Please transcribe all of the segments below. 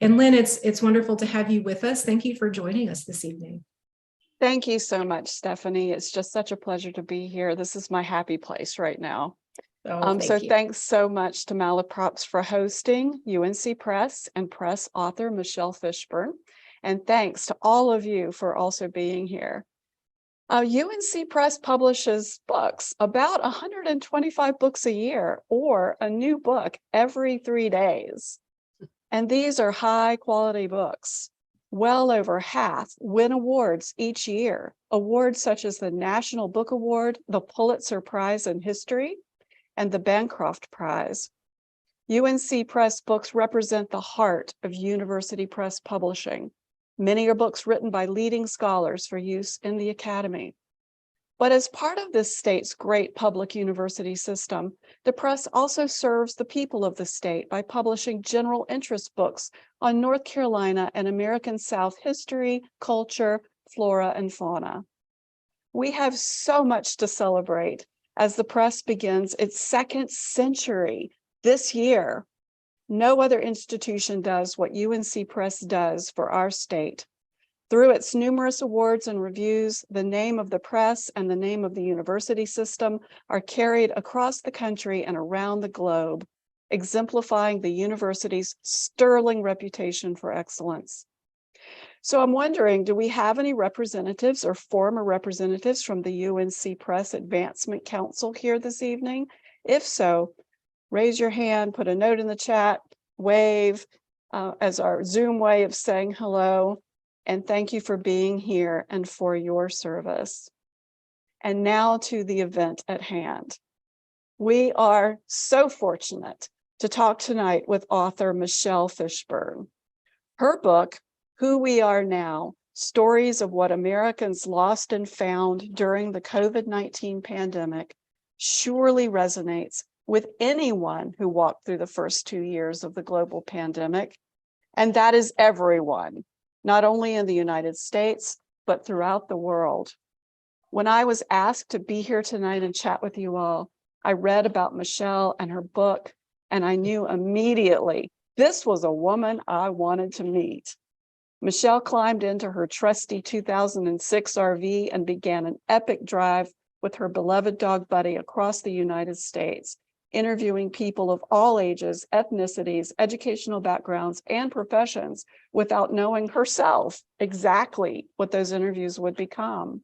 And Lynn, it's wonderful to have you with us. Thank you for joining us this evening. Thank you so much, Stephanie. It's just such a pleasure to be here. This is my happy place right now. Thanks so much to Malaprops for hosting, UNC Press and press author Michelle Fishburne. And thanks to all of you for also being here. UNC Press publishes books, about 125 books a year, or a new book every 3 days. And these are high quality books. Well over half win awards each year, awards such as the National Book Award, the Pulitzer Prize in History, and the Bancroft Prize. UNC Press books represent the heart of university press publishing. Many are books written by leading scholars for use in the academy. But as part of this state's great public university system, the press also serves the people of the state by publishing general interest books on North Carolina and American South history, culture, flora, and fauna. We have so much to celebrate as the press begins its 2nd century this year. No other institution does what UNC Press does for our state. Through its numerous awards and reviews, the name of the press and the name of the university system are carried across the country and around the globe, exemplifying the university's sterling reputation for excellence. So I'm wondering, do we have any representatives or former representatives from the UNC Press Advancement Council here this evening? If so, raise your hand, put a note in the chat, wave as our Zoom way of saying hello. And thank you for being here and for your service. And now to the event at hand. We are so fortunate to talk tonight with author Michelle Fishburne. Her book, Who We Are Now, Stories of What Americans Lost and Found During the COVID-19 Pandemic, surely resonates with anyone who walked through the first 2 years of the global pandemic. And that is everyone, not only in the United States, but throughout the world. When I was asked to be here tonight and chat with you all, I read about Michelle and her book, and I knew immediately this was a woman I wanted to meet. Michelle climbed into her trusty 2006 RV and began an epic drive with her beloved dog Buddy across the United States, interviewing people of all ages, ethnicities, educational backgrounds, and professions without knowing herself exactly what those interviews would become.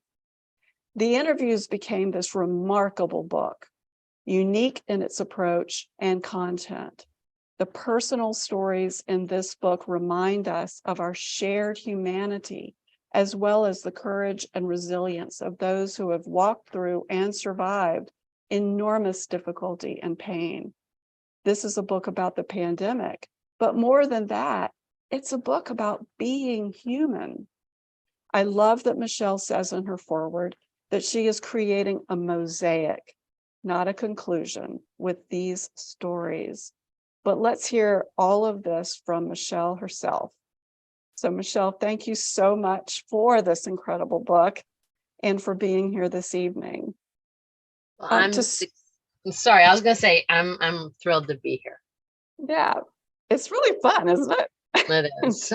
The interviews became this remarkable book, unique in its approach and content. The personal stories in this book remind us of our shared humanity, as well as the courage and resilience of those who have walked through and survived enormous difficulty and pain. This is a book about the pandemic, but more than that, it's a book about being human. I love that Michelle says in her foreword that she is creating a mosaic, not a conclusion, with these stories. But let's hear all of this from Michelle herself. So Michelle, thank you so much for this incredible book and for being here this evening. I'm sorry, I was going to say, I'm thrilled to be here. Yeah, it's really fun, isn't it? It is.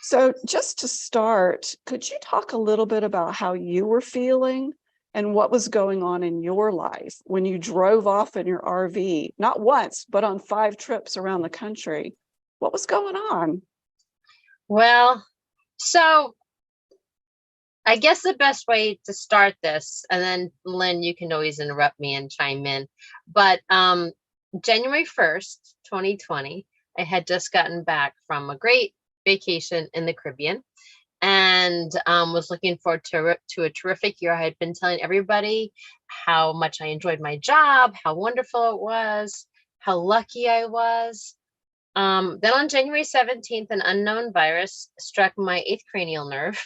So just to start, could you talk a little bit about how you were feeling and what was going on in your life when you drove off in your RV, not once, but on 5 trips around the country? What was going on? Well, so I guess the best way to start this, and then Lynn, you can always interrupt me and chime in, but January 1st, 2020, I had just gotten back from a great vacation in the Caribbean and was looking forward to a terrific year. I had been telling everybody how much I enjoyed my job, how wonderful it was, how lucky I was. Then on January 17th, an unknown virus struck my 8th cranial nerve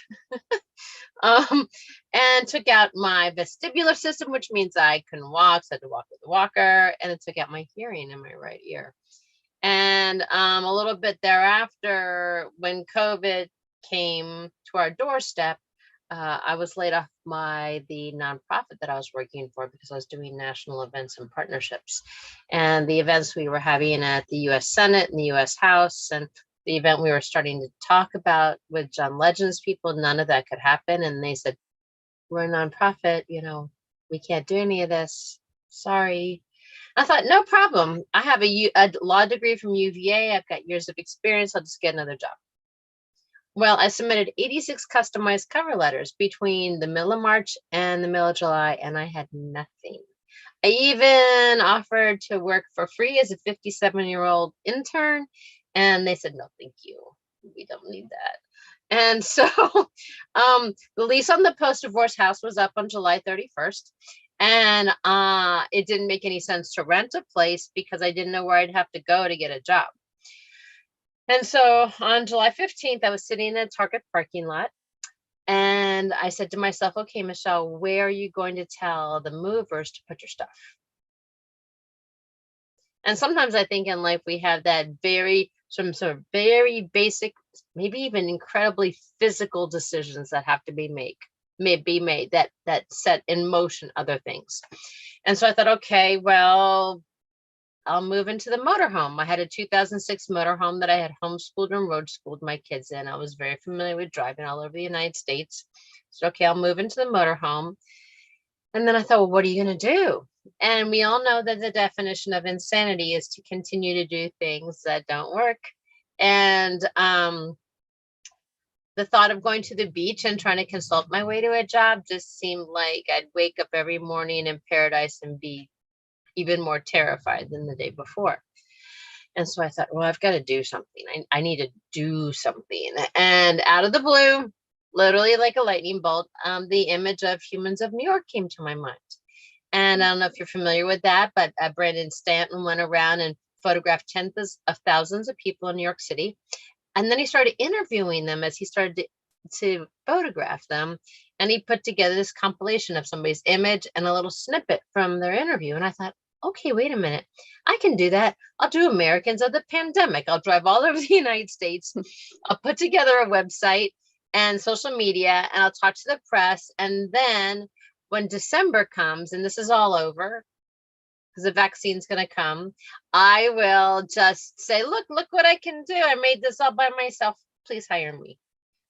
and took out my vestibular system, which means I couldn't walk, so I had to walk with a walker, and it took out my hearing in my right ear. And a little bit thereafter, when COVID came to our doorstep, I was laid off the nonprofit that I was working for because I was doing national events and partnerships. And the events we were having at the U.S. Senate and the U.S. House and the event we were starting to talk about with John Legend's people, none of that could happen. And they said, we're a nonprofit, we can't do any of this. Sorry. I thought, no problem. I have a law degree from UVA. I've got years of experience. I'll just get another job. Well, I submitted 86 customized cover letters between the middle of March and the middle of July, and I had nothing. I even offered to work for free as a 57-year-old intern, and they said, no, thank you. We don't need that. And so the lease on the post-divorce house was up on July 31st. And it didn't make any sense to rent a place because I didn't know where I'd have to go to get a job. And so on July 15th, I was sitting in a Target parking lot. And I said to myself, okay, Michelle, where are you going to tell the movers to put your stuff? And sometimes I think in life we have that some sort of very basic, maybe even incredibly physical decisions that have to be made that set in motion other things. And so I thought, okay, well, I'll move into the motorhome. I had a 2006 motorhome that I had homeschooled and road schooled my kids in. I was very familiar with driving all over the United States. So, okay, I'll move into the motorhome. And then I thought, well, what are you going to do? And we all know that the definition of insanity is to continue to do things that don't work. And the thought of going to the beach and trying to consult my way to a job just seemed like I'd wake up every morning in paradise and be even more terrified than the day before. And so I thought, well, I've got to do something. I need to do something. And out of the blue, literally like a lightning bolt, the image of Humans of New York came to my mind. And I don't know if you're familiar with that, but Brandon Stanton went around and photographed tens of thousands of people in New York City. And then he started interviewing them as he started to photograph them. And he put together this compilation of somebody's image and a little snippet from their interview. And I thought, okay, wait a minute. I can do that. I'll do Americans of the Pandemic. I'll drive all over the United States. I'll put together a website and social media, and I'll talk to the press. And then when December comes, and this is all over, because the vaccine's going to come, I will just say, look what I can do. I made this all by myself. Please hire me.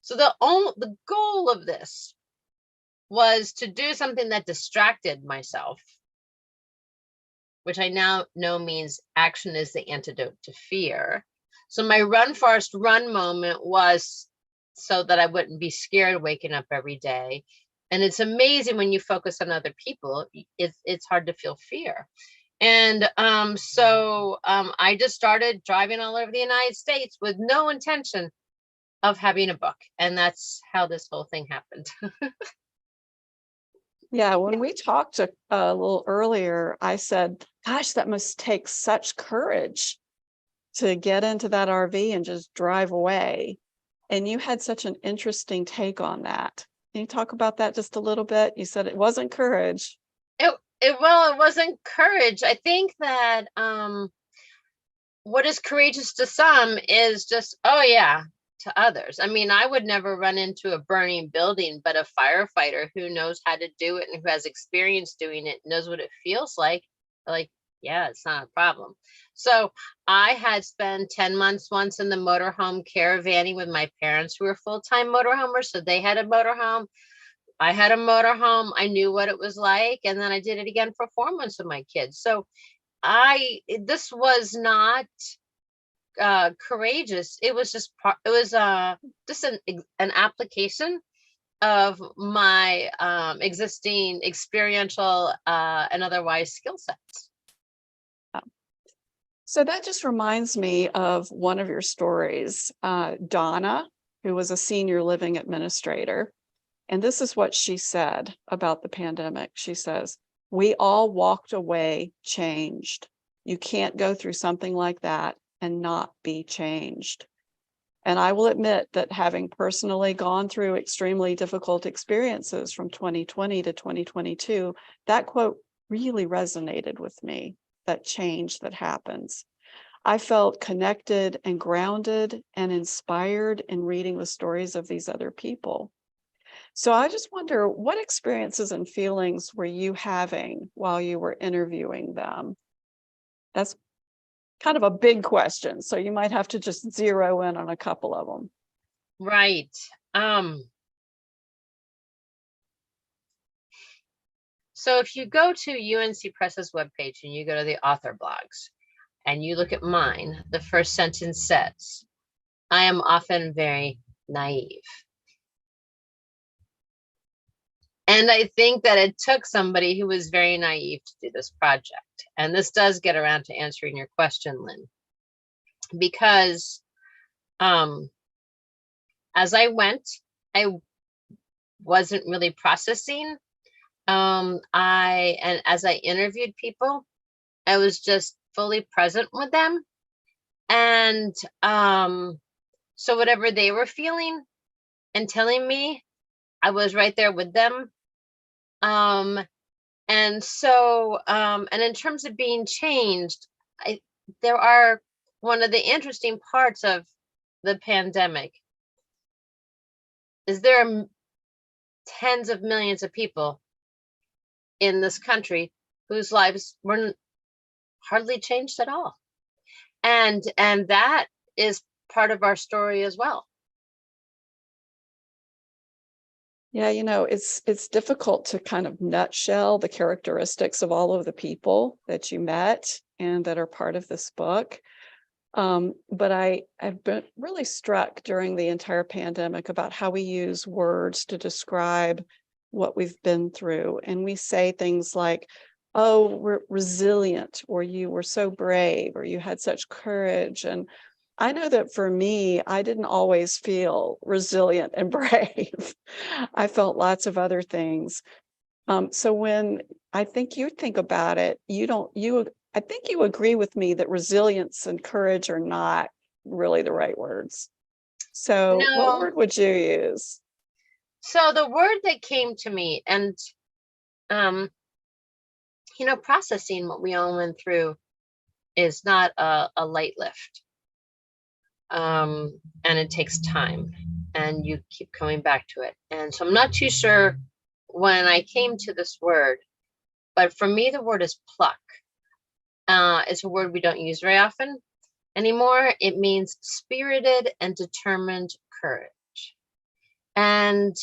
So the goal of this was to do something that distracted myself, which I now know means action is the antidote to fear. So my run, Forrest, run moment was so that I wouldn't be scared waking up every day. And it's amazing when you focus on other people, it's hard to feel fear. And so I just started driving all over the United States with no intention of having a book. And that's how this whole thing happened. Yeah, when we talked a little earlier, I said, gosh, that must take such courage to get into that RV and just drive away. And you had such an interesting take on that. Can you talk about that just a little bit? You said it wasn't courage. It wasn't courage. I think that what is courageous to some is just, oh yeah, to others. I mean, I would never run into a burning building, but a firefighter who knows how to do it and who has experience doing it, knows what it feels like, yeah, it's not a problem. So I had spent 10 months once in the motorhome caravanning with my parents who were full-time motorhomers. So they had a motorhome. I had a motorhome. I knew what it was like. And then I did it again for 4 months with my kids. So this was not courageous. It was just an application of my existing experiential and otherwise skill sets. So that just reminds me of one of your stories, Donna, who was a senior living administrator. And this is what she said about the pandemic. She says, we all walked away changed. You can't go through something like that and not be changed. And I will admit that having personally gone through extremely difficult experiences from 2020 to 2022, that quote really resonated with me, that change that happens. I felt connected and grounded and inspired in reading the stories of these other people. So I just wonder, what experiences and feelings were you having while you were interviewing them? That's kind of a big question. So you might have to just zero in on a couple of them. Right. So if you go to UNC Press's webpage and you go to the author blogs and you look at mine, the first sentence says, I am often very naive. And I think that it took somebody who was very naive to do this project. And this does get around to answering your question, Lynn, because as I went, I wasn't really processing. And as I interviewed people, I was just fully present with them. And so whatever they were feeling and telling me, I was right there with them. And so, and in terms of being changed, there are one of the interesting parts of the pandemic is there are tens of millions of people in this country whose lives were hardly changed at all. And that is part of our story as well. Yeah, you know, it's difficult to kind of nutshell the characteristics of all of the people that you met and that are part of this book. But I've been really struck during the entire pandemic about how we use words to describe what we've been through. And we say things like, oh, we're resilient, or you were so brave, or you had such courage. And I know that for me, I didn't always feel resilient and brave. I felt lots of other things. So when I think you think about it, I think you agree with me that resilience and courage are not really the right words. So No. What word would you use? So the word that came to me, and you know, processing what we all went through is not a light lift. And it takes time, and you keep coming back to it. And so I'm not too sure when I came to this word, but for me, the word is pluck. It's a word we don't use very often anymore. It means spirited and determined courage. And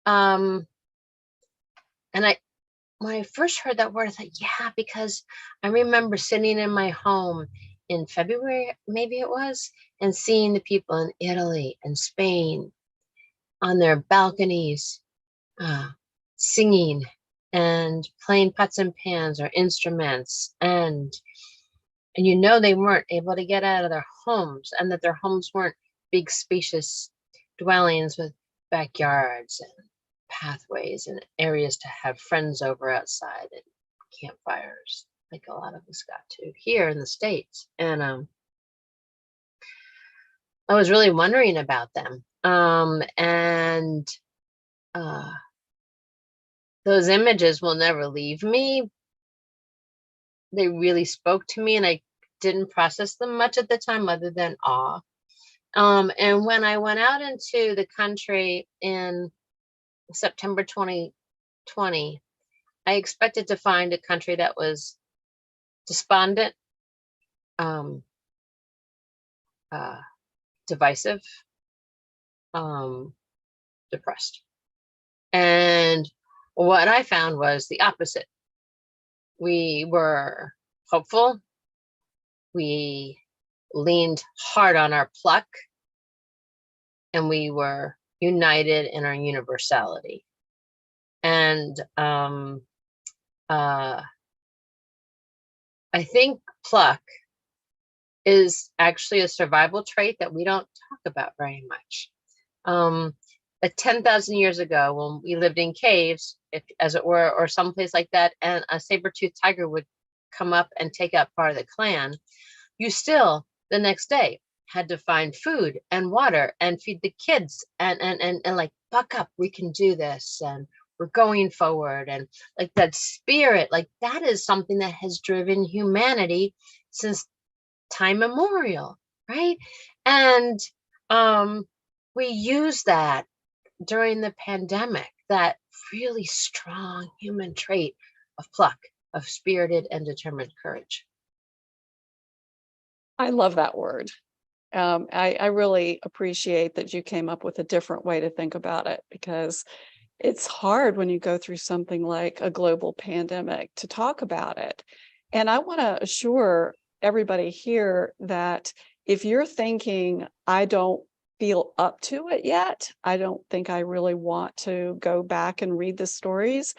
when I first heard that word, I thought, yeah, because I remember sitting in my home in February, maybe it was, and seeing the people in Italy and Spain on their balconies singing and playing pots and pans or instruments. And you know, they weren't able to get out of their homes, and that their homes weren't big, spacious dwellings with backyards and pathways and areas to have friends over outside and campfires, like a lot of us got to here in the States. And I was really wondering about them. Those images will never leave me. They really spoke to me, and I didn't process them much at the time other than awe. And when I went out into the country in September 2020, I expected to find a country that was despondent, divisive, depressed. And what I found was the opposite. We were hopeful. We leaned hard on our pluck, and we were united in our universality. And I think pluck is actually a survival trait that we don't talk about very much. 10,000 years ago, when we lived in caves, as it were, or someplace like that, and a saber-toothed tiger would come up and take out part of the clan, you still, the next day, had to find food and water and feed the kids and like, buck up, we can do this, and we're going forward. And like that spirit, like that is something that has driven humanity since time immemorial, right? And we use that during the pandemic, that really strong human trait of pluck, of spirited and determined courage. I love that word. I really appreciate that you came up with a different way to think about it, because it's hard when you go through something like a global pandemic to talk about it. And I want to assure everybody here that if you're thinking, I don't feel up to it yet, I don't think I really want to go back and read the stories,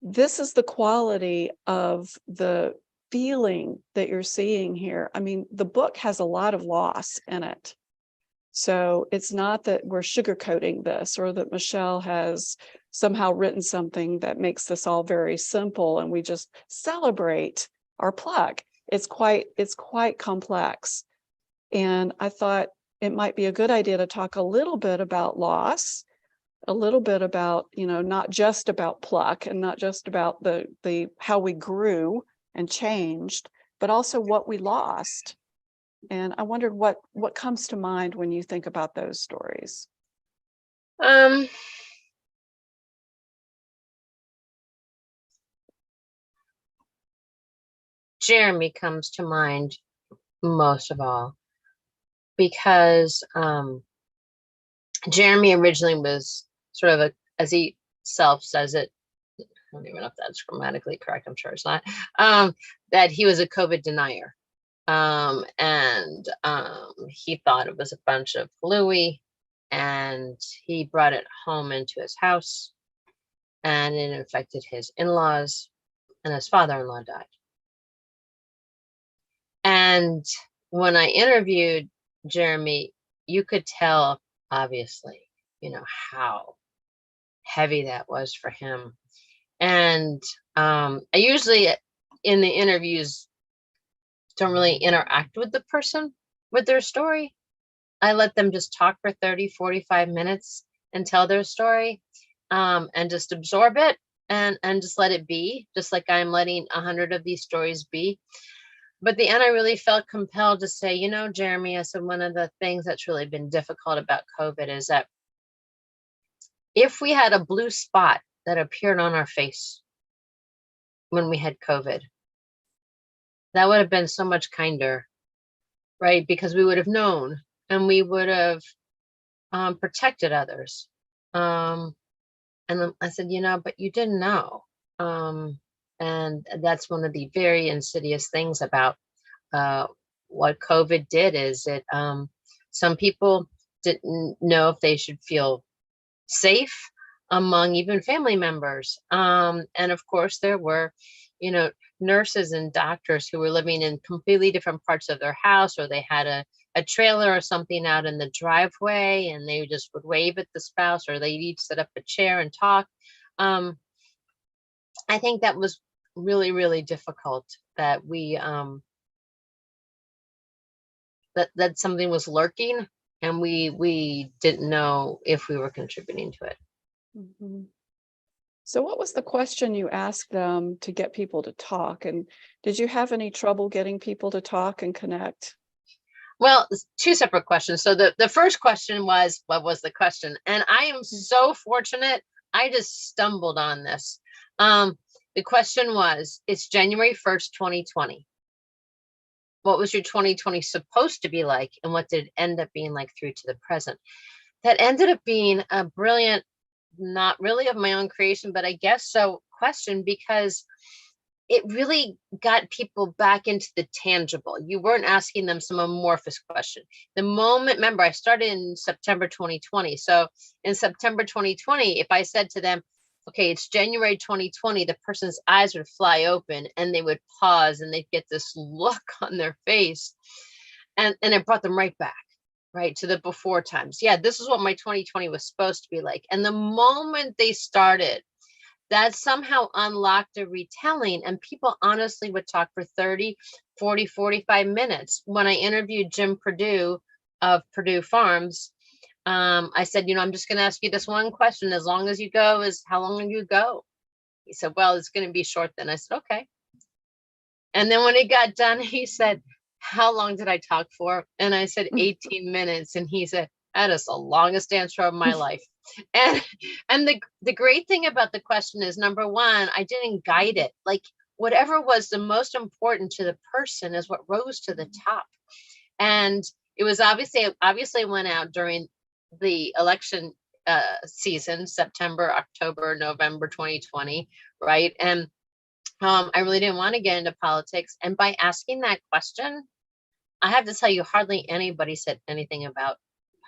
this is the quality of the feeling that you're seeing here. I mean, the book has a lot of loss in it. So it's not that we're sugarcoating this, or that Michelle has somehow written something that makes this all very simple and we just celebrate our plug. It's quite complex. And I thought it might be a good idea to talk a little bit about loss, a little bit about, not just about pluck and not just about the how we grew and changed, but also what we lost. And I wondered what comes to mind when you think about those stories. Jeremy comes to mind most of all, because Jeremy originally was sort of as he self says it, I don't even know if that's grammatically correct, I'm sure it's not, that he was a COVID denier. And he thought it was a bunch of hooey, and he brought it home into his house, and it infected his in-laws, and his father-in-law died. And when I interviewed Jeremy, you could tell, obviously, how heavy that was for him. And I usually in the interviews don't really interact with the person with their story. I let them just talk for 30, 45 minutes and tell their story, and just absorb it and just let it be, just like I'm letting 100 of these stories be. But at the end, I really felt compelled to say, Jeremy, I said, one of the things that's really been difficult about COVID is that if we had a blue spot that appeared on our face when we had COVID, that would have been so much kinder, right? Because we would have known, and we would have protected others. And I said, but you didn't know. And that's one of the very insidious things about what COVID did, is it some people didn't know if they should feel safe among even family members. And of course, there were, nurses and doctors who were living in completely different parts of their house, or they had a trailer or something out in the driveway, and they just would wave at the spouse, or they'd each set up a chair and talk. I think that was really, really difficult, that we that something was lurking, and we didn't know if we were contributing to it. Mm-hmm. So what was the question you asked them to get people to talk? And did you have any trouble getting people to talk and connect? Well, two separate questions. So the first question was, what was the question? And I am so fortunate, I just stumbled on this. The question was, it's January 1st, 2020. What was your 2020 supposed to be like? And what did it end up being like through to the present? That ended up being a brilliant, not really of my own creation, but I guess so, question, because it really got people back into the tangible. You weren't asking them some amorphous question. The moment, remember, I started in September 2020. So in September 2020, if I said to them, okay, it's January 2020, the person's eyes would fly open, and they would pause, and they'd get this look on their face. And it brought them right back, right, to the before times. Yeah, this is what my 2020 was supposed to be like. And the moment they started, that somehow unlocked a retelling, and people honestly would talk for 30, 40, 45 minutes. When I interviewed Jim Perdue of Perdue Farms, I said, I'm just going to ask you this one question. As long as you go, is how long will you go? He said, well, it's going to be short then. I said, okay. And then when it got done, he said, how long did I talk for? And I said, 18 minutes. And he said, that is the longest answer of my life. And the great thing about the question is, number one, I didn't guide it. Like, whatever was the most important to the person is what rose to the top. And it was obviously went out during the election season, September, October, November 2020, right? And I really didn't want to get into politics. And by asking that question, I have to tell you, hardly anybody said anything about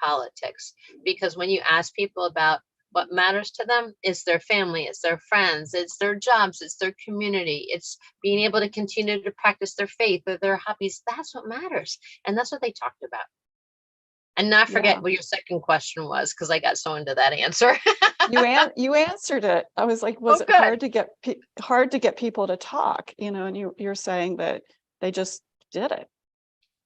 politics, because when you ask people about what matters to them, it's their family, it's their friends, it's their jobs, it's their community, it's being able to continue to practice their faith or their hobbies. That's what matters. And that's what they talked about. And not forget what your second question was, because I got so into that answer. You answered it. I was like, was it hard to get people to talk? You know, and you're saying that they just did it.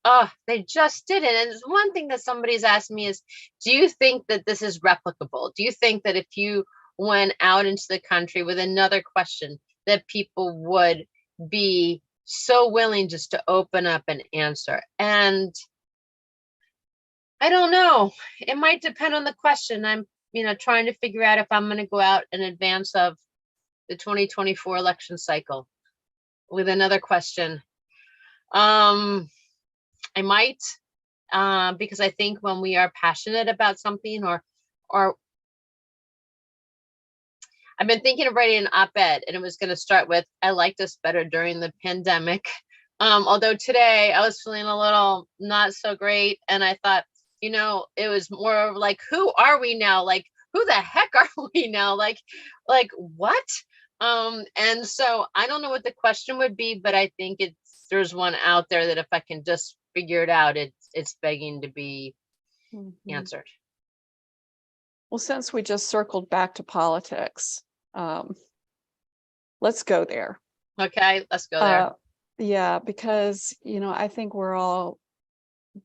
Oh, they just did it. And one thing that somebody's asked me is, do you think that this is replicable? Do you think that if you went out into the country with another question, that people would be so willing just to open up and answer? And I don't know. It might depend on the question. I'm, trying to figure out if I'm going to go out in advance of the 2024 election cycle with another question. I might, because I think when we are passionate about something, or I've been thinking of writing an op-ed, and it was going to start with, I liked us better during the pandemic. Although today I was feeling a little not so great. And I thought, it was more of like, who are we now? Like, who the heck are we now? Like what? And so I don't know what the question would be, but I think there's one out there that if I can just figure it out, it's begging to be answered. Well, since we just circled back to politics, let's go there. Okay, let's go there. Yeah, because, I think we're all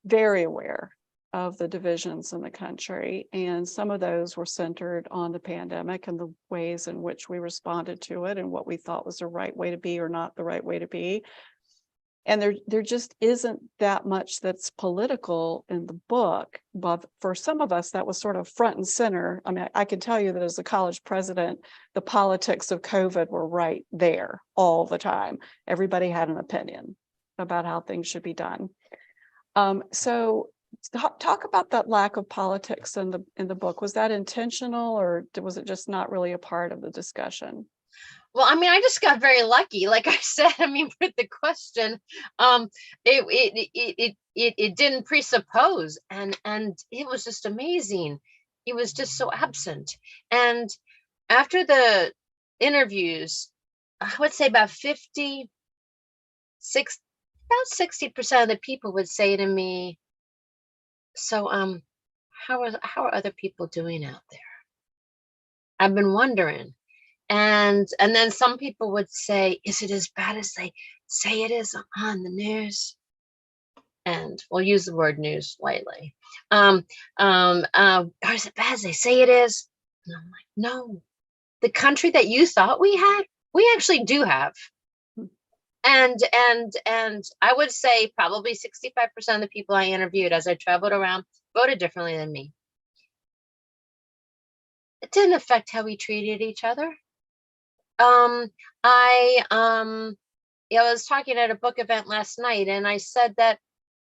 very aware of the divisions in the country, and some of those were centered on the pandemic and the ways in which we responded to it and what we thought was the right way to be or not the right way to be. And there just isn't that much that's political in the book, but for some of us, that was sort of front and center. I mean, I can tell you that as a college president, the politics of COVID were right there all the time. Everybody had an opinion about how things should be done. So talk about that lack of politics in the book. Was that intentional, or was it just not really a part of the discussion? Well, I mean, I just got very lucky. Like I said, I mean, with the question, it didn't presuppose, and it was just amazing. It was just so absent. And after the interviews, I would say about 60% of the people would say to me, so how are other people doing out there? I've been wondering. And then some people would say, is it as bad as they say it is on the news? And we'll use the word news lightly. Or is it bad as they say it is? And I'm like, no, the country that you thought we had, we actually do have. And I would say probably 65% of the people I interviewed as I traveled around voted differently than me. It didn't affect how we treated each other. I was talking at a book event last night, and I said that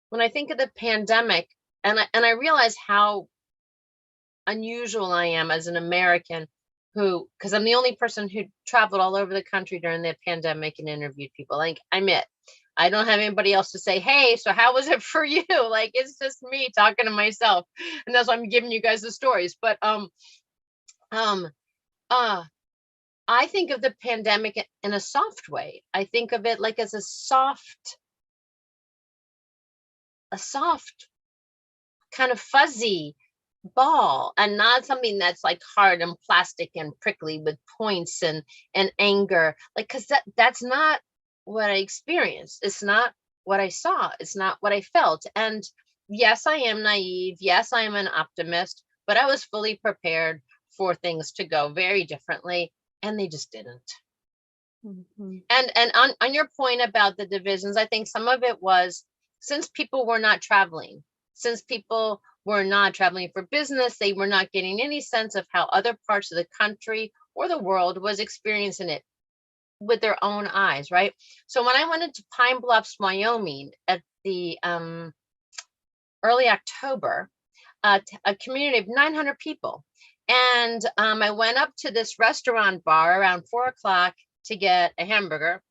when I think of the pandemic, and I realize how unusual I am as an American because I'm the only person who traveled all over the country during the pandemic and interviewed people. Like, I'm it. I don't have anybody else to say, hey, so how was it for you? Like, it's just me talking to myself. And that's why I'm giving you guys the stories. But I think of the pandemic in a soft way. I think of it like as a soft kind of fuzzy ball, and not something that's like hard and plastic and prickly with points and anger. Like, because that's not what I experienced. It's not what I saw. It's not what I felt. And yes, I am naive. Yes, I am an optimist, but I was fully prepared for things to go very differently. And they just didn't. Mm-hmm. And on your point about the divisions, I think some of it was since people were not traveling, for business, they were not getting any sense of how other parts of the country or the world was experiencing it. with their own eyes, right? So when I went into Pine Bluffs, Wyoming at the early October, a community of 900 people. And I went up to this restaurant bar around 4 o'clock to get a hamburger,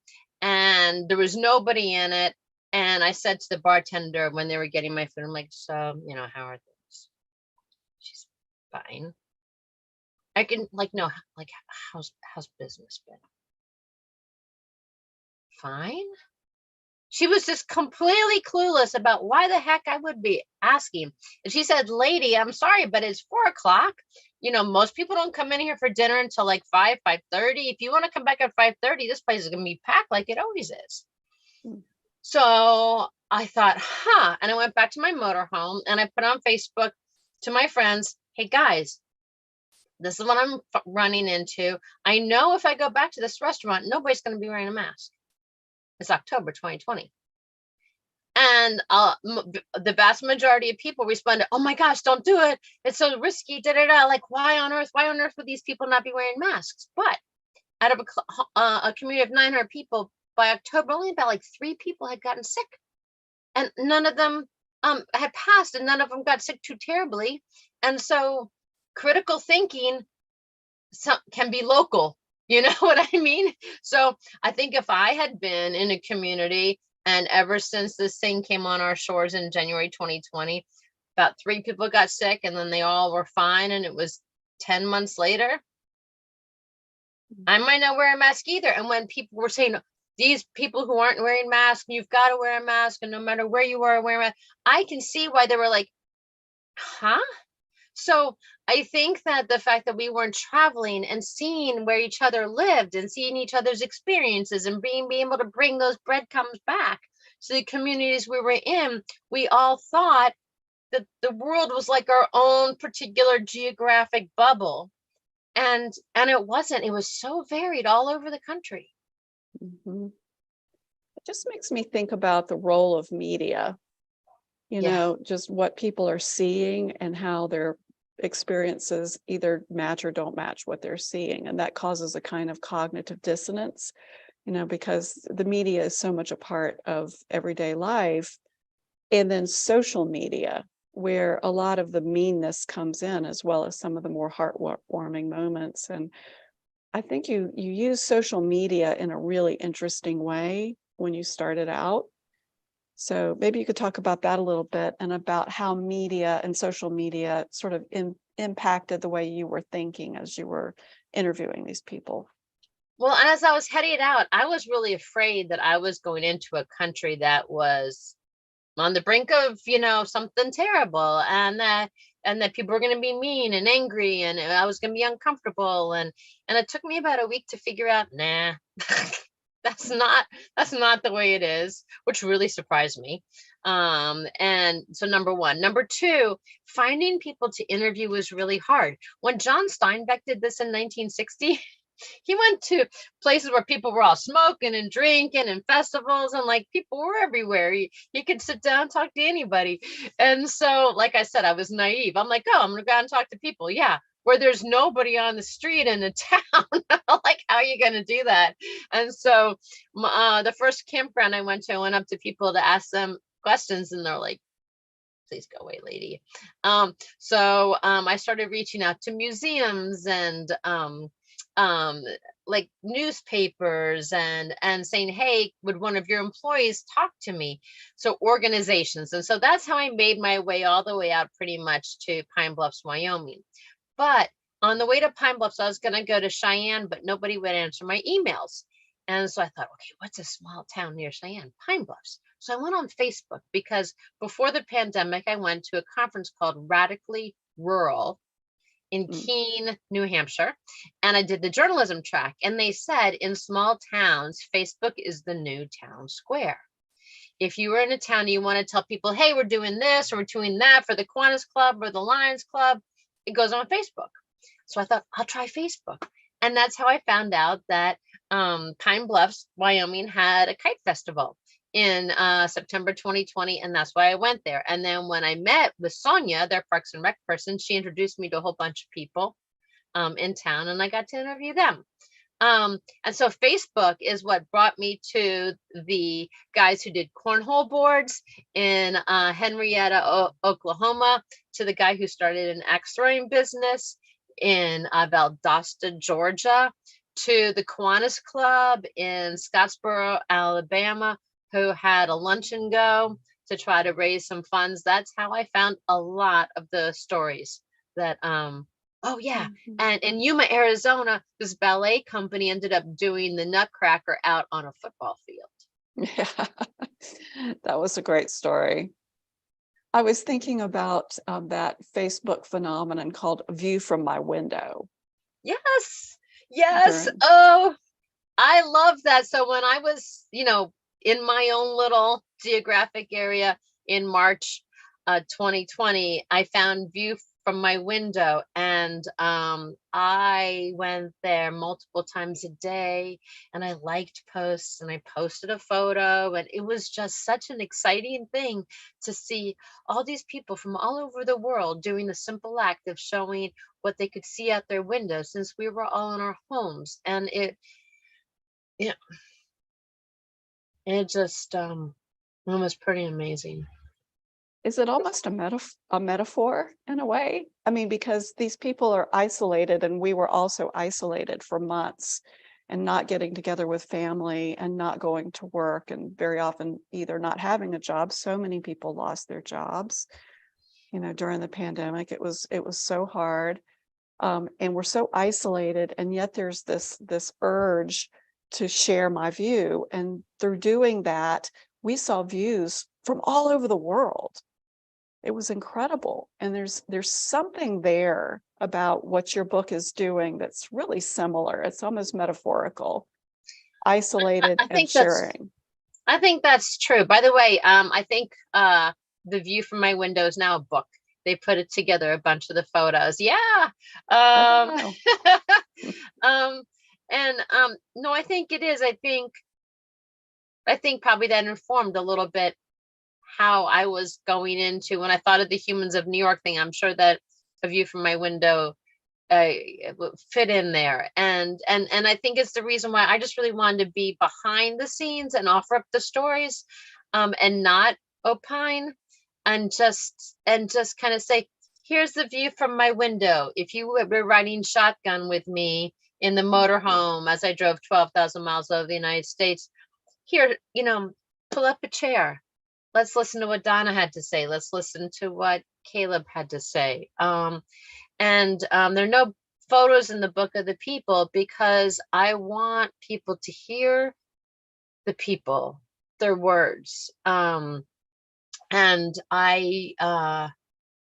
and there was nobody in it. And I said to the bartender when they were getting my food, I'm like, so, you know, how are things? She's fine. I can no, like, how's business been? Fine. She was just completely clueless about why the heck I would be asking. And she said, lady, I'm sorry, but it's 4 o'clock. You know, most people don't come in here for dinner until like 5:30. If you want to come back at 5:30, this place is going to be packed like it always is. So I thought, and I went back to my motorhome and I put on Facebook to my friends, hey guys, this is what I'm running into. I know if I go back to this restaurant, nobody's going to be wearing a mask. It's October 2020. And the vast majority of people responded, oh my gosh, don't do it. It's so risky, Like, why on earth would these people not be wearing masks? But out of a community of 900 people, by October, only about like 3 people had gotten sick. And none of them had passed, and none of them got sick too terribly. And so critical thinking can be local. You know what I mean? So I think if I had been in a community, and ever since this thing came on our shores in January 2020, about 3 people got sick and then they all were fine. And it was 10 months later, I might not wear a mask either. And when people were saying, these people who aren't wearing masks, you've got to wear a mask, and no matter where you are, wear a mask, I can see why they were like, huh? So I think that the fact that we weren't traveling and seeing where each other lived and seeing each other's experiences and being able to bring those breadcrumbs back to the communities we were in, we all thought that the world was like our own particular geographic bubble. And it wasn't. It was so varied all over the country. Mm-hmm. It just makes me think about the role of media, you know, just what people are seeing and how their experiences either match or don't match what they're seeing. And that causes a kind of cognitive dissonance, you know, because the media is so much a part of everyday life. And then social media, where a lot of the meanness comes in, as well as some of the more heartwarming moments. And I think you use social media in a really interesting way when you started out. So maybe you could talk about that a little bit, and about how media and social media sort of impacted the way you were thinking as you were interviewing these people. Well, as I was heading out, I was really afraid that I was going into a country that was on the brink of, you know, something terrible, and that people were going to be mean and angry, and I was going to be uncomfortable. And it took me about a week to figure out, nah, that's not the way it is, which really surprised me. And so number one. Number two, finding people to interview was really hard. When John Steinbeck did this in 1960, he went to places where people were all smoking and drinking and festivals, and like people were everywhere. He could sit down and talk to anybody. And so, like I said, I was naive. I'm like, oh, I'm gonna go out and talk to people. Yeah, where there's nobody on the street in the town. Like, how are you going to do that? And so the first campground I went up to people to ask them questions, and they're like, please go away, lady. So I started reaching out to museums and like newspapers and saying, hey, would one of your employees talk to me? So organizations. And so that's how I made my way all the way out pretty much to Pine Bluffs, Wyoming. But on the way to Pine Bluffs, I was going to go to Cheyenne, but nobody would answer my emails. And so I thought, okay, what's a small town near Cheyenne? Pine Bluffs. So I went on Facebook, because before the pandemic, I went to a conference called Radically Rural in Keene, New Hampshire. And I did the journalism track. And they said in small towns, Facebook is the new town square. If you were in a town and you want to tell people, hey, we're doing this or we're doing that for the Kiwanis Club or the Lions Club, it goes on Facebook. So I thought, I'll try Facebook. And that's how I found out that Pine Bluffs, Wyoming had a kite festival in September 2020. And that's why I went there. And then when I met with Sonia, their Parks and Rec person, she introduced me to a whole bunch of people in town, and I got to interview them. And so Facebook is what brought me to the guys who did cornhole boards in Henrietta, Oklahoma, to the guy who started an axe throwing business in Valdosta, Georgia, to the Kiwanis Club in Scottsboro, Alabama, who had a lunch and go to try to raise some funds. That's how I found a lot of the stories that, oh yeah. And in Yuma, Arizona, this ballet company ended up doing the Nutcracker out on a football field. Yeah, that was a great story. I was thinking about that Facebook phenomenon called View from My Window. Yes. Yes. Oh, I love that. So when I was, in my own little geographic area in March 2020, I found View from My Window, and I went there multiple times a day, and I liked posts, and I posted a photo, and it was just such an exciting thing to see all these people from all over the world doing the simple act of showing what they could see out their windows, since we were all in our homes. And it just was pretty amazing. Is it almost a metaphor in a way? I mean, because these people are isolated, and we were also isolated for months, and not getting together with family, and not going to work, and very often either not having a job. So many people lost their jobs, during the pandemic. It was so hard, and we're so isolated, and yet there's this urge to share my view. And through doing that, we saw views from all over the world. It was incredible. And there's something there about what your book is doing that's really similar. It's almost metaphorical, isolated and sharing. I think that's true. By the way, I think The View from My Window is now a book. They put it together, a bunch of the photos. Yeah. No, I think it is. I think probably that informed a little bit how I was going into when I thought of the Humans of New York thing. I'm sure that A View from My Window fit in there, and I think it's the reason why I just really wanted to be behind the scenes and offer up the stories, and not opine, and just kind of say, here's the view from my window. If you were riding shotgun with me in the motorhome as I drove 12,000 miles over the United States, here, pull up a chair. Let's listen to what Donna had to say. Let's listen to what Caleb had to say. There are no photos in the book of the people, because I want people to hear the people, their words. And I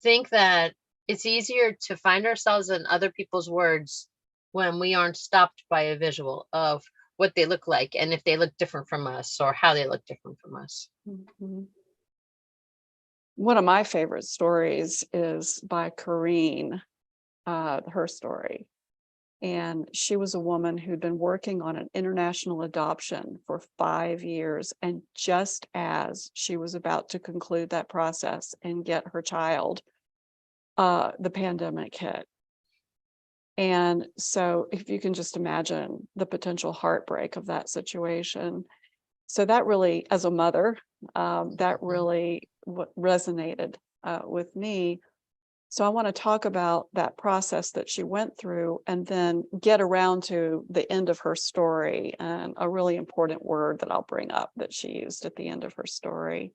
think that it's easier to find ourselves in other people's words when we aren't stopped by a visual of what they look like, and if they look different from us, or how they look different from us. Mm-hmm. One of my favorite stories is by Corrine, her story. And she was a woman who'd been working on an international adoption for 5 years. And just as she was about to conclude that process and get her child, the pandemic hit. And so if you can just imagine the potential heartbreak of that situation. So that really, as a mother, that really resonated with me. So I want to talk about that process that she went through, and then get around to the end of her story, and a really important word that I'll bring up that she used at the end of her story.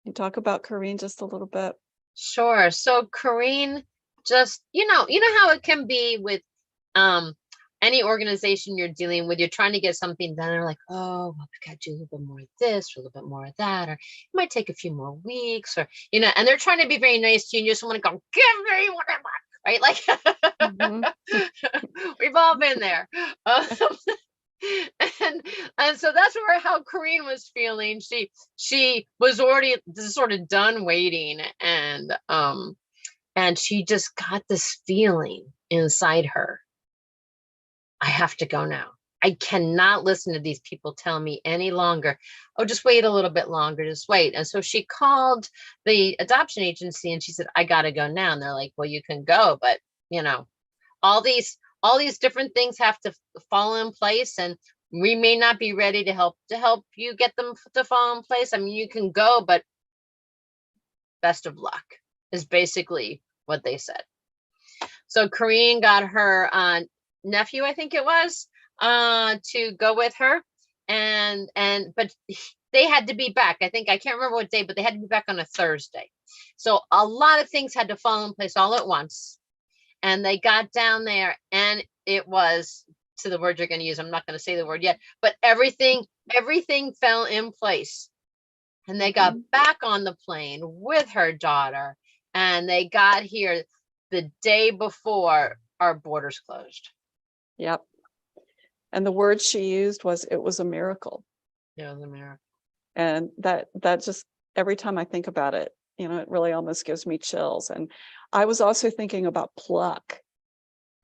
Can you talk about Corrine just a little bit? Sure. So Corrine, just, you know how it can be with any organization you're dealing with. You're trying to get something done. They're like, oh, well, we got to do a little bit more of this, or a little bit more of that, or it might take a few more weeks, or, and they're trying to be very nice to you. And you just want to go, give me whatever, right? Like, we've all been there. And so that's how Corrine was feeling. She was already sort of done waiting, and she just got this feeling inside her. I have to go now. I cannot listen to these people tell me any longer, oh, just wait a little bit longer, just wait. And so she called the adoption agency, and she said, I got to go now. And they're like, well, you can go, but all these all these different things have to fall in place, and we may not be ready to help you get them to fall in place. I mean, you can go, but best of luck is basically what they said. So Corinne got her nephew, I think it was, to go with her, but they had to be back. I can't remember what day, but they had to be back on a Thursday. So a lot of things had to fall in place all at once. And they got down there, and it was, to the word you're going to use, I'm not going to say the word yet, but everything fell in place. And they got back on the plane with her daughter, and they got here the day before our borders closed. Yep. And the word she used was, it was a miracle. It was a miracle. And that just, every time I think about it, it really almost gives me chills. And I was also thinking about pluck.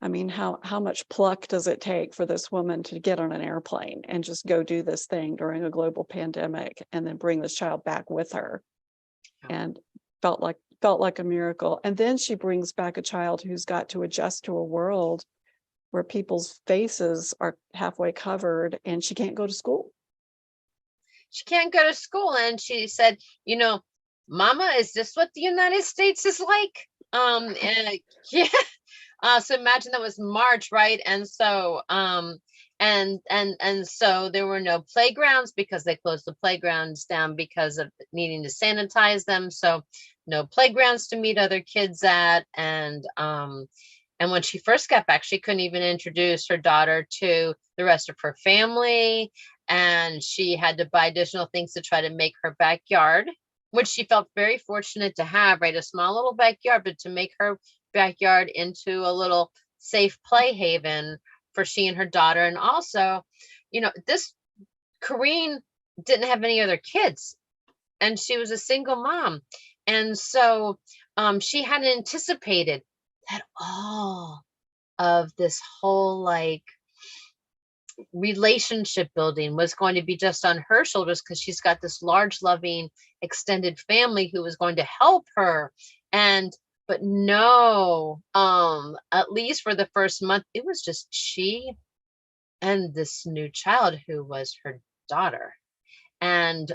I mean, how much pluck does it take for this woman to get on an airplane and just go do this thing during a global pandemic, and then bring this child back with her? And felt like a miracle. And then she brings back a child who's got to adjust to a world where people's faces are halfway covered, and she can't go to school. She can't go to school. And she said, Mama, is this what the United States is like? And yeah. So imagine that was March, right? And so, and so there were no playgrounds, because they closed the playgrounds down because of needing to sanitize them. So no playgrounds to meet other kids at. And when she first got back, she couldn't even introduce her daughter to the rest of her family. And she had to buy additional things to try to make her backyard, which she felt very fortunate to have, right? A small little backyard, but to make her backyard into a little safe play haven for she and her daughter. And also, this Corinne didn't have any other kids, and she was a single mom. And so she hadn't anticipated that all of this whole relationship building was going to be just on her shoulders, because she's got this large, loving, extended family who was going to help her. But no, at least for the first month, it was just she and this new child who was her daughter. And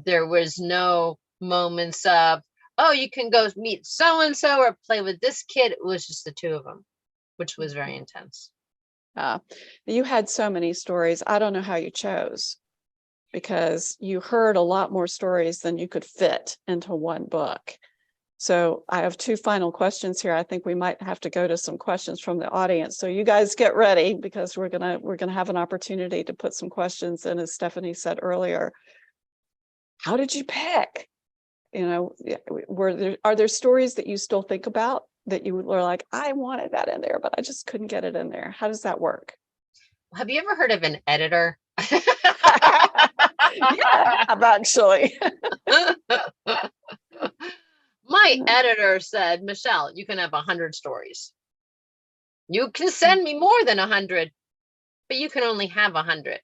there was no moments of, oh, you can go meet so-and-so or play with this kid. It was just the two of them, which was very intense. You had so many stories. I don't know how you chose, because you heard a lot more stories than you could fit into one book. So I have two final questions here. I think we might have to go to some questions from the audience. So you guys get ready, because we're gonna have an opportunity to put some questions in, as Stephanie said earlier. How did you pick? Are there stories that you still think about that you were like, I wanted that in there, but I just couldn't get it in there? How does that work? Have you ever heard of an editor? Yeah, I've actually. My editor said, Michelle, you can have 100 stories. You can send me more than 100, but you can only have 100.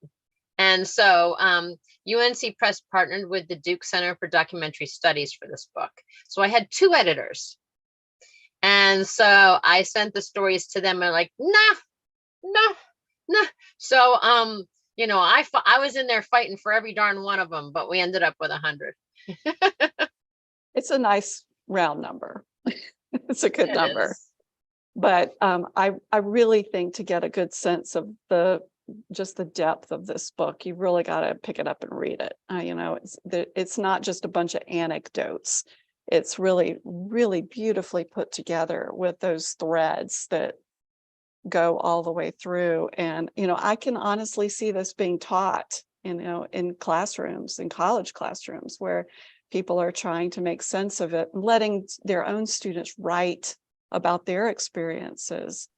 And so UNC Press partnered with the Duke Center for Documentary Studies for this book. So I had two editors. And so I sent the stories to them, and like, nah. So, I was in there fighting for every darn one of them, but we ended up with 100. It's a nice round number. It's a good number. But I really think, to get a good sense of just the depth of this book, you really got to pick it up and read it. It's not just a bunch of anecdotes. It's really, really beautifully put together with those threads that go all the way through. And, I can honestly see this being taught, in classrooms, in college classrooms, where people are trying to make sense of it, and letting their own students write about their experiences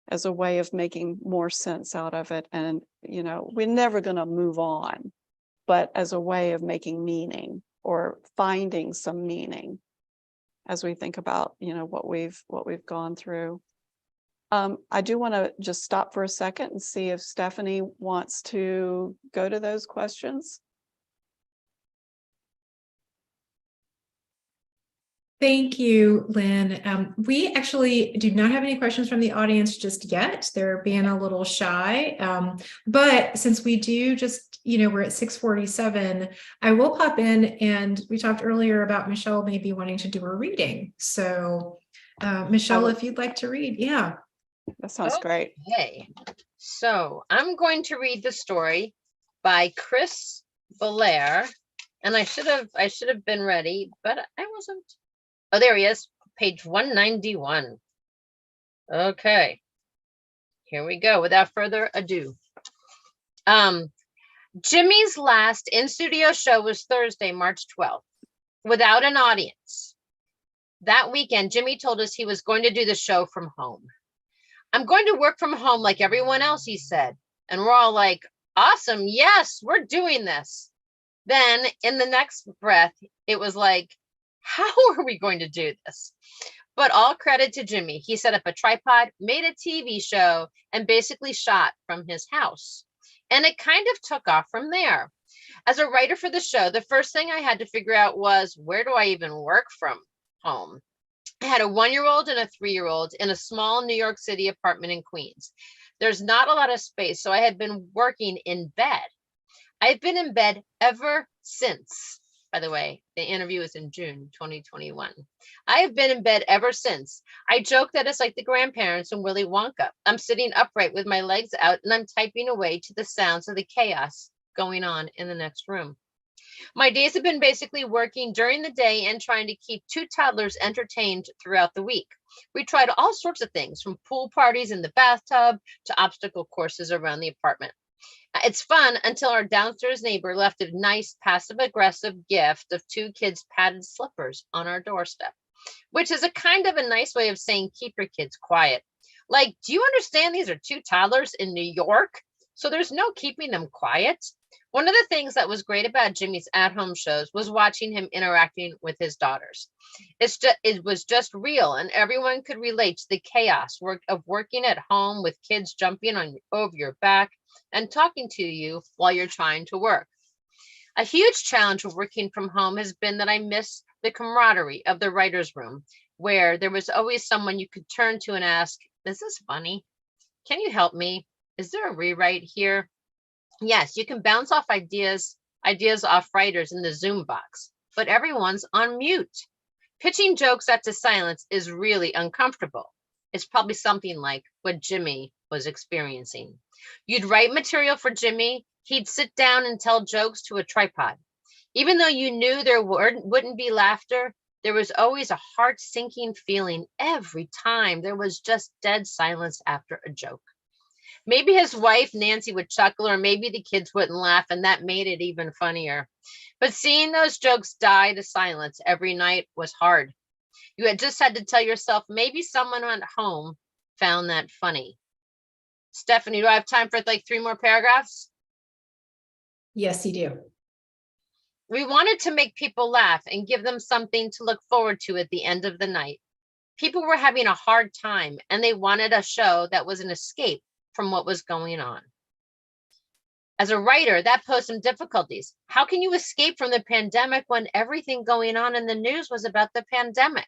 as a way of making more sense out of it. And, we're never going to move on, but as a way of making meaning, or finding some meaning as we think about, what we've gone through. I do want to just stop for a second and see if Stephanie wants to go to those questions. Thank you, Lynn. We actually do not have any questions from the audience just yet. They're being a little shy. But since we do just, we're at 6:47, I will pop in, and we talked earlier about Michelle maybe wanting to do a reading. So Michelle, if you'd like to read, yeah. That sounds great. Okay, so I'm going to read the story by Chris Belair, and I should have been ready, but I wasn't. Oh, there he is, page 191. Okay, here we go. Without further ado, Jimmy's last in-studio show was Thursday, March 12th, without an audience. That weekend, Jimmy told us he was going to do the show from home. I'm going to work from home like everyone else, he said. And we're all like, awesome, yes, we're doing this. Then in the next breath, it was like, how are we going to do this? But all credit to Jimmy. He set up a tripod, made a TV show, and basically shot from his house. And it kind of took off from there. As a writer for the show, the first thing I had to figure out was, where do I even work from home? I had a 1-year-old and a 3-year-old in a small New York City apartment in Queens. There's not a lot of space, so I had been working in bed. I've been in bed ever since. By the way, the interview was in June 2021. I have been in bed ever since. I joke that it's like the grandparents in Willy Wonka. I'm sitting upright with my legs out and I'm typing away to the sounds of the chaos going on in the next room. My days have been basically working during the day and trying to keep 2 toddlers entertained throughout the week. We tried all sorts of things, from pool parties in the bathtub to obstacle courses around the apartment. It's fun until our downstairs neighbor left a nice passive-aggressive gift of 2 kids' padded slippers on our doorstep, which is a kind of a nice way of saying keep your kids quiet. Like, do you understand these are 2 toddlers in New York? So there's no keeping them quiet. One of the things that was great about Jimmy's at-home shows was watching him interacting with his daughters. It was just real, and everyone could relate to the chaos of working at home with kids jumping over your back and talking to you while you're trying to work. A huge challenge of working from home has been that I miss the camaraderie of the writer's room, where there was always someone you could turn to and ask, is this funny? Can you help me? Is there a rewrite here? Yes, you can bounce off ideas off writers in the Zoom box, but everyone's on mute. Pitching jokes out to silence is really uncomfortable. It's probably something like what Jimmy was experiencing. You'd write material for Jimmy, he'd sit down and tell jokes to a tripod. Even though you knew there wouldn't be laughter, there was always a heart-sinking feeling every time there was just dead silence after a joke. Maybe his wife, Nancy, would chuckle, or maybe the kids wouldn't laugh, and that made it even funnier. But seeing those jokes die to silence every night was hard. You had to tell yourself, maybe someone at home found that funny. Stephanie, do I have time for like 3 more paragraphs? Yes, you do. We wanted to make people laugh and give them something to look forward to at the end of the night. People were having a hard time, and they wanted a show that was an escape from what was going on. As a writer, that posed some difficulties. How can you escape from the pandemic when everything going on in the news was about the pandemic?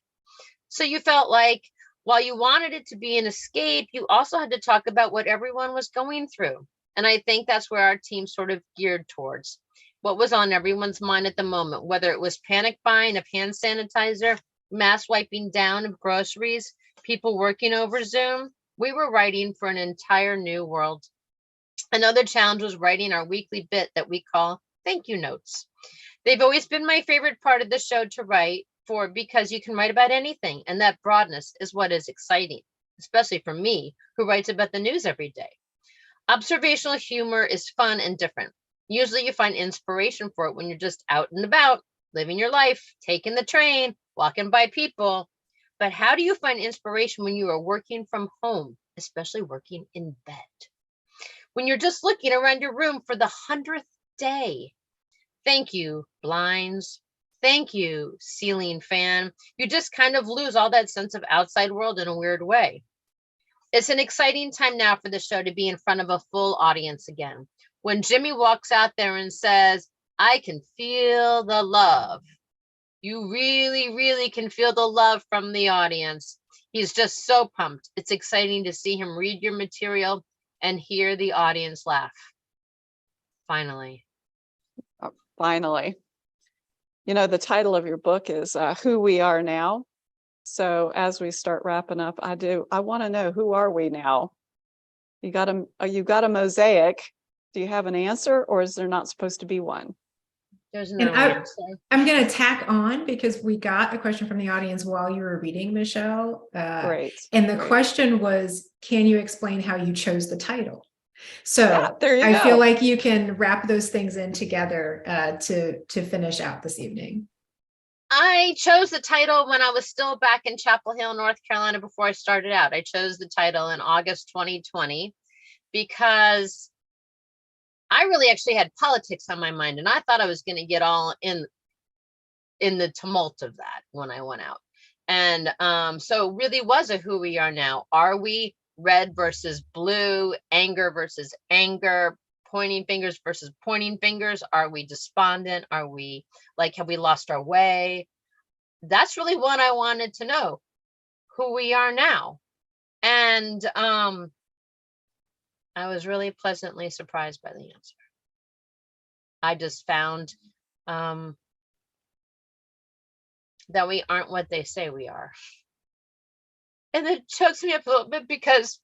So you felt like while you wanted it to be an escape, you also had to talk about what everyone was going through. And I think that's where our team sort of geared towards. What was on everyone's mind at the moment, whether it was panic buying of hand sanitizer, mass wiping down of groceries, people working over Zoom. We were writing for an entire new world. Another challenge was writing our weekly bit that we call thank you notes. They've always been my favorite part of the show to write for, because you can write about anything, and that broadness is what is exciting, especially for me, who writes about the news every day. Observational humor is fun and different. Usually you find inspiration for it when you're just out and about, living your life, taking the train, walking by people. But how do you find inspiration when you are working from home, especially working in bed? When you're just looking around your room for the 100th day. Thank you, blinds. Thank you, ceiling fan. You just kind of lose all that sense of outside world in a weird way. It's an exciting time now for the show to be in front of a full audience again. When Jimmy walks out there and says, I can feel the love, You really, really can feel the love from the audience. He's just so pumped. It's exciting to see him read your material and hear the audience laugh. Finally. Finally. You know, the title of your book is Who We Are Now. So as we start wrapping up, I want to know, who are we now? You got a mosaic. Do you have an answer, or is there not supposed to be one? There's no answer. I'm going to tack on, because we got a question from the audience while you were reading, Michelle. Great. And the question was, can you explain how you chose the title? So yeah, there you I go. feel like you can wrap those things in together to finish out this evening. I chose the title when I was still back in Chapel Hill, North Carolina, before I started out. I chose the title in August 2020 because I really actually had politics on my mind, and I thought I was going to get all in the tumult of that when I went out. And so it really was a who we are now. Are we red versus blue, anger versus anger, pointing fingers versus pointing fingers? Are we despondent? Are we like, have we lost our way? That's really what I wanted to know, who we are now. And I was really pleasantly surprised by the answer. I just found that we aren't what they say we are. And it chokes me up a little bit because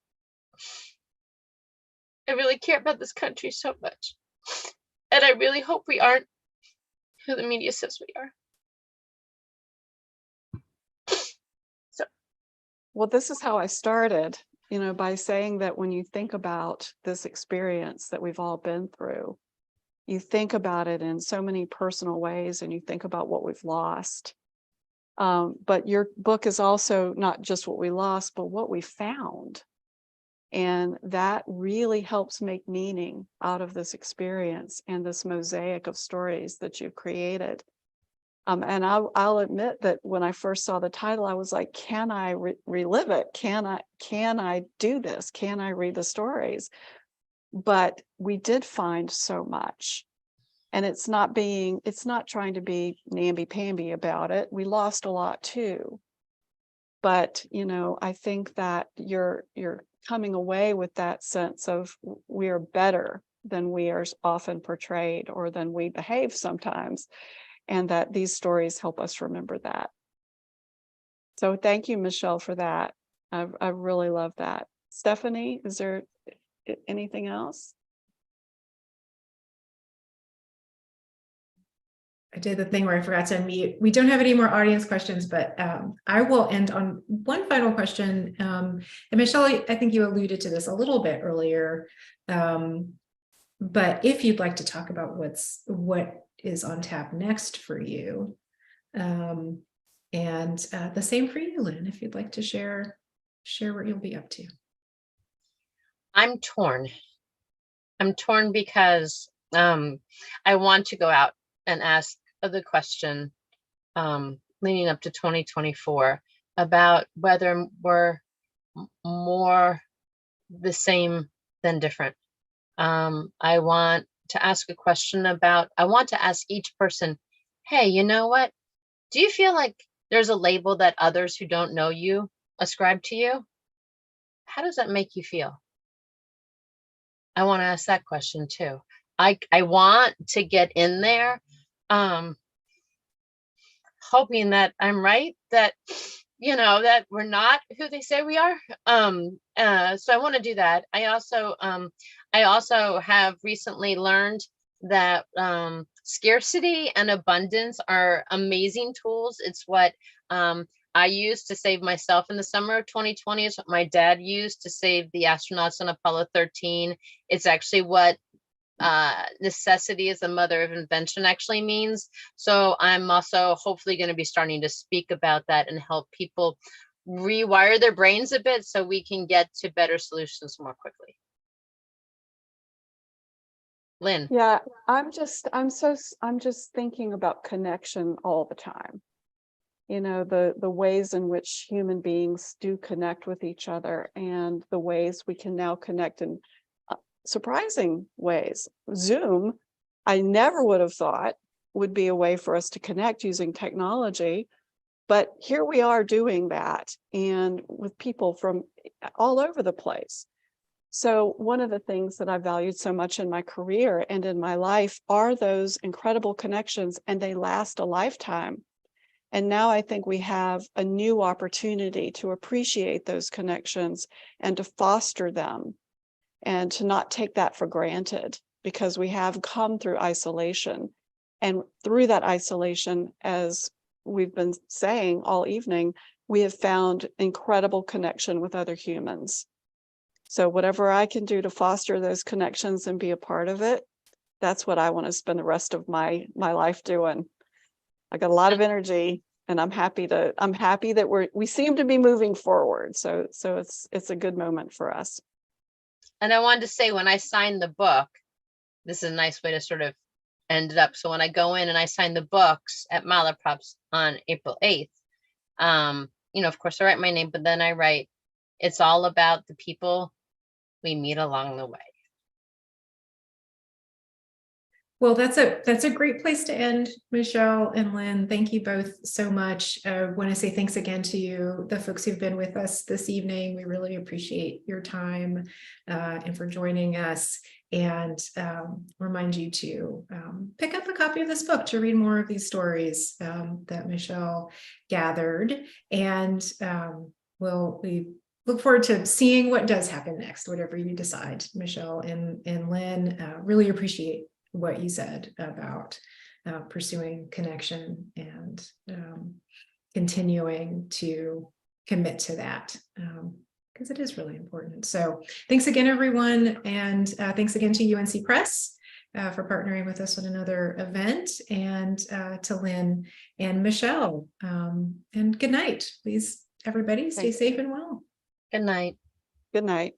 I really care about this country so much. And I really hope we aren't who the media says we are. So, well, this is how I started, by saying that when you think about this experience that we've all been through, you think about it in so many personal ways, and you think about what we've lost. But your book is also not just what we lost, but what we found. And that really helps make meaning out of this experience and this mosaic of stories that you've created. And I'll admit that when I first saw the title, I was like, can I relive it? Can I do this? Can I read the stories? But we did find so much. And it's not trying to be namby-pamby about it. We lost a lot too. But, I think that you're coming away with that sense of we are better than we are often portrayed, or than we behave sometimes. And that these stories help us remember that. So thank you, Michelle, for that. I really love that. Stephanie, is there anything else? I did the thing where I forgot to unmute. We don't have any more audience questions, but I will end on one final question. And Michelle, I think you alluded to this a little bit earlier, but if you'd like to talk about what is on tap next for you, and the same for you, Lynn, if you'd like to share what you'll be up to. I'm torn. I'm torn because I want to go out and ask the question leading up to 2024 about whether we're more the same than different. I want to ask a question I want to ask each person, hey, you know what? Do you feel like there's a label that others who don't know you ascribe to you? How does that make you feel? I want to ask that question too. I want to get in there, hoping that I'm right, that that we're not who they say we are. So I want to do that. I also have recently learned that scarcity and abundance are amazing tools. It's what I used to save myself in the summer of 2020. It's what my dad used to save the astronauts on Apollo 13. It's actually what necessity is the mother of invention actually means. So I'm also hopefully going to be starting to speak about that and help people rewire their brains a bit so we can get to better solutions more quickly. Lynn. Yeah, I'm just thinking about connection all the time. The ways in which human beings do connect with each other, and the ways we can now connect in surprising ways. Zoom, I never would have thought would be a way for us to connect using technology. But here we are doing that, and with people from all over the place. So one of the things that I valued so much in my career and in my life are those incredible connections, and they last a lifetime. And now I think we have a new opportunity to appreciate those connections and to foster them and to not take that for granted, because we have come through isolation. And through that isolation, as we've been saying all evening, we have found incredible connection with other humans. So whatever I can do to foster those connections and be a part of it, that's what I want to spend the rest of my life doing. I got a lot of energy, and I'm happy that we seem to be moving forward. So it's a good moment for us. And I wanted to say, when I signed the book, this is a nice way to sort of end it up. So when I go in and I sign the books at Malaprops on April 8th, of course I write my name, but then I write, it's all about the people we meet along the way. Well, that's a great place to end, Michelle and Lynn. Thank you both so much. I want to say thanks again to you, the folks who've been with us this evening. We really appreciate your time and for joining us, and remind you to pick up a copy of this book to read more of these stories that Michelle gathered. And we look forward to seeing what does happen next, whatever you decide, Michelle and Lynn. Really appreciate what you said about pursuing connection and continuing to commit to that, because it is really important. So thanks again, everyone. And thanks again to UNC Press for partnering with us on another event, and to Lynn and Michelle. And good night. Please, everybody, stay safe and well. Good night. Good night.